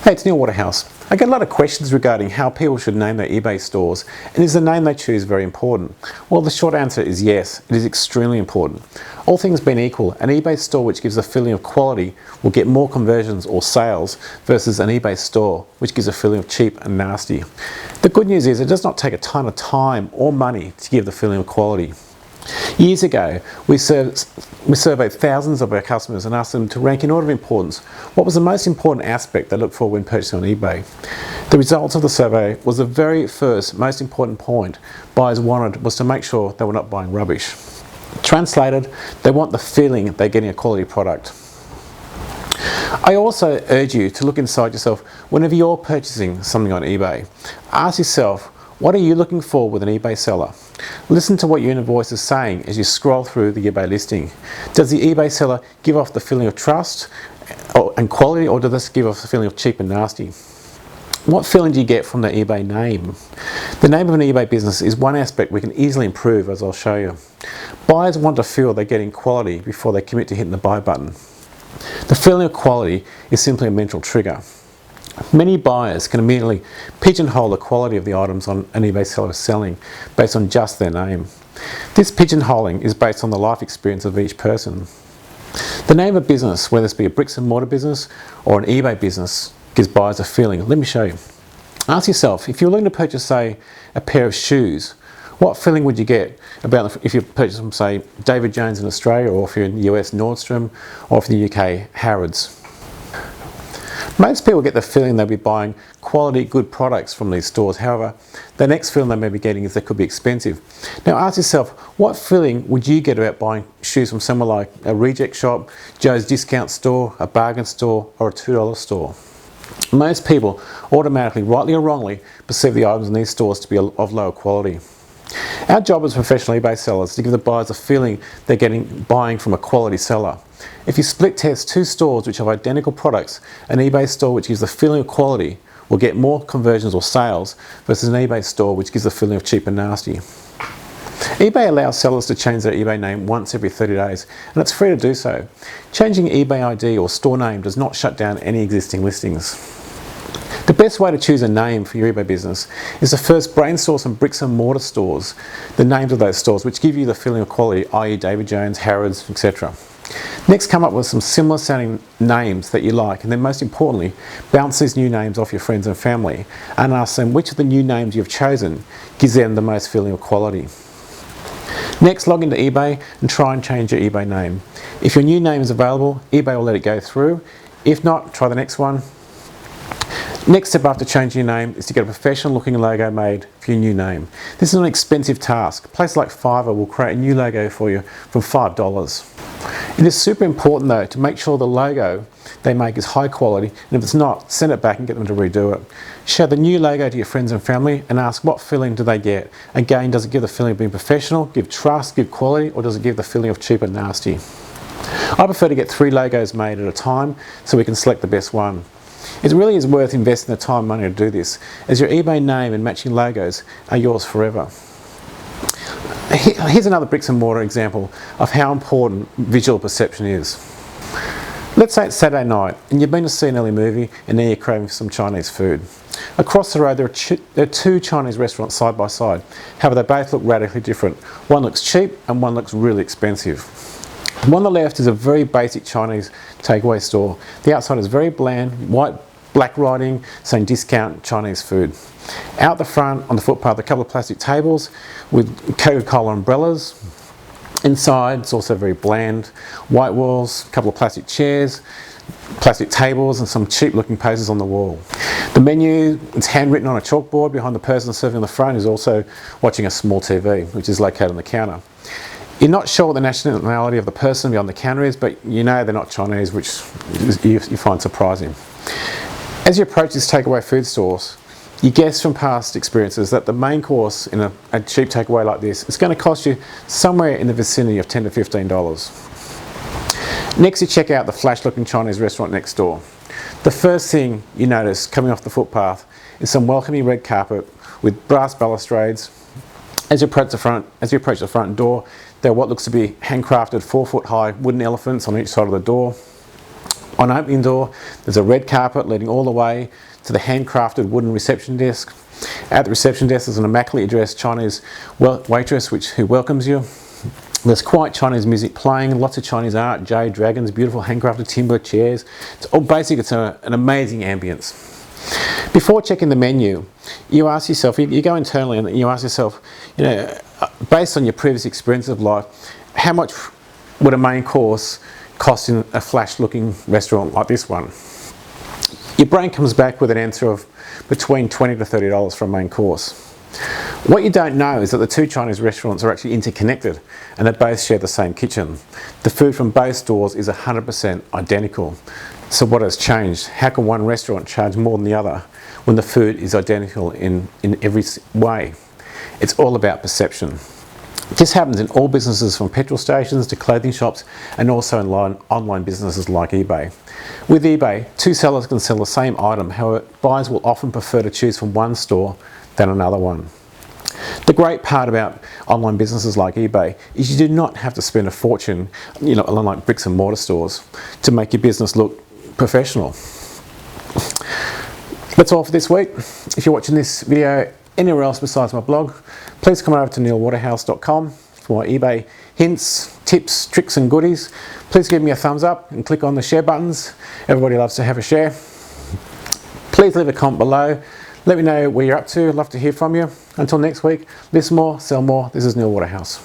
Hey, it's Neil Waterhouse. I get a lot of questions regarding how people should name their eBay stores, and is the name they choose very important? Well, the short answer is yes, it is extremely important. All things being equal, an eBay store which gives a feeling of quality will get more conversions or sales versus an eBay store which gives a feeling of cheap and nasty. The good news is it does not take a ton of time or money to give the feeling of quality. Years ago, we surveyed thousands of our customers and asked them to rank in order of importance what was the most important aspect they looked for when purchasing on eBay. The results of the survey was the very first most important point buyers wanted was to make sure they were not buying rubbish. Translated, they want the feeling they're getting a quality product. I also urge you to look inside yourself whenever you're purchasing something on eBay. Ask yourself, what are you looking for with an eBay seller? Listen to what your inner voice is saying as you scroll through the eBay listing. Does the eBay seller give off the feeling of trust and quality, or does this give off the feeling of cheap and nasty? What feeling do you get from the eBay name? The name of an eBay business is one aspect we can easily improve, as I'll show you. Buyers want to feel they're getting quality before they commit to hitting the buy button. The feeling of quality is simply a mental trigger. Many buyers can immediately pigeonhole the quality of the items on an eBay seller is selling based on just their name. This pigeonholing is based on the life experience of each person. The name of a business, whether this be a bricks and mortar business or an eBay business, gives buyers a feeling. Let me show you. Ask yourself, if you're looking to purchase, say, a pair of shoes, what feeling would you get about if you purchase from, say, David Jones in Australia, or if you're in the US, Nordstrom, or if in the UK, Harrods? Most people get the feeling they'll be buying quality, good products from these stores. However, the next feeling they may be getting is they could be expensive. Now ask yourself, what feeling would you get about buying shoes from somewhere like a reject shop, Joe's discount store, a bargain store, or a $2 store? Most people automatically, rightly or wrongly, perceive the items in these stores to be of lower quality. Our job as professional eBay sellers is to give the buyers a feeling they're buying from a quality seller. If you split test two stores which have identical products, an eBay store which gives the feeling of quality will get more conversions or sales versus an eBay store which gives the feeling of cheap and nasty. eBay allows sellers to change their eBay name once every 30 days, and it's free to do so. Changing eBay ID or store name does not shut down any existing listings. The best way to choose a name for your eBay business is to first brainstorm some bricks and mortar stores, the names of those stores which give you the feeling of quality, i.e. David Jones, Harrods, etc. Next, come up with some similar sounding names that you like, and then most importantly, bounce these new names off your friends and family and ask them which of the new names you've chosen gives them the most feeling of quality. Next, log into eBay and try and change your eBay name. If your new name is available, eBay will let it go through. If not, try the next one. Next step after changing your name is to get a professional looking logo made for your new name. This is an expensive task. A place like Fiverr will create a new logo for you for $5. It is super important though to make sure the logo they make is high quality, and if it's not, send it back and get them to redo it. Show the new logo to your friends and family and ask what feeling do they get. Again, does it give the feeling of being professional, give trust, give quality, or does it give the feeling of cheap and nasty? I prefer to get 3 logos made at a time so we can select the best one. It really is worth investing the time and money to do this, as your eBay name and matching logos are yours forever. Here's another bricks and mortar example of how important visual perception is. Let's say it's Saturday night and you've been to see an early movie and now you're craving some Chinese food. Across the road there are 2 Chinese restaurants side by side. However, they both look radically different. One looks cheap and one looks really expensive. The one on the left is a very basic Chinese takeaway store. The outside is very bland, white, black writing saying discount Chinese food. Out the front on the footpath, a couple of plastic tables with Coca-Cola umbrellas. Inside it's also very bland, white walls, a couple of plastic chairs, plastic tables and some cheap looking posters on the wall. The menu is handwritten on a chalkboard behind the person serving on the front, who's also watching a small TV which is located on the counter. You're not sure what the nationality of the person behind the counter is, but you know they're not Chinese, which you find surprising. As you approach these takeaway food stores, you guess from past experiences that the main course in a cheap takeaway like this is going to cost you somewhere in the vicinity of $10 to $15. Next, you check out the flash-looking Chinese restaurant next door. The first thing you notice coming off the footpath is some welcoming red carpet with brass balustrades. As you approach the front door, there are what looks to be handcrafted 4-foot high wooden elephants on each side of the door. On opening door, there's a red carpet leading all the way to the handcrafted wooden reception desk. At the reception desk, there's an immaculately dressed Chinese waitress who welcomes you. There's quite Chinese music playing, lots of Chinese art, jade dragons, beautiful handcrafted timber chairs. It's an amazing ambience. Before checking the menu, you ask yourself, you go internally and you ask yourself, based on your previous experience of life, how much would a main course cost in a flash-looking restaurant like this one? Your brain comes back with an answer of between $20 to $30 for a main course. What you don't know is that the two Chinese restaurants are actually interconnected and they both share the same kitchen. The food from both stores is 100% identical. So what has changed? How can one restaurant charge more than the other when the food is identical in every way? It's all about perception. This happens in all businesses, from petrol stations to clothing shops, and also in online businesses like eBay. With eBay, two sellers can sell the same item, however, buyers will often prefer to choose from one store than another one. The great part about online businesses like eBay is you do not have to spend a fortune, unlike bricks and mortar stores, to make your business look professional. That's all for this week. If you're watching this video anywhere else besides my blog, please come over to neilwaterhouse.com for more eBay hints, tips, tricks and goodies. Please give me a thumbs up and click on the share buttons. Everybody loves to have a share. Please leave a comment below. Let me know where you're up to. I'd love to hear from you. Until next week, listen more, sell more. This is Neil Waterhouse.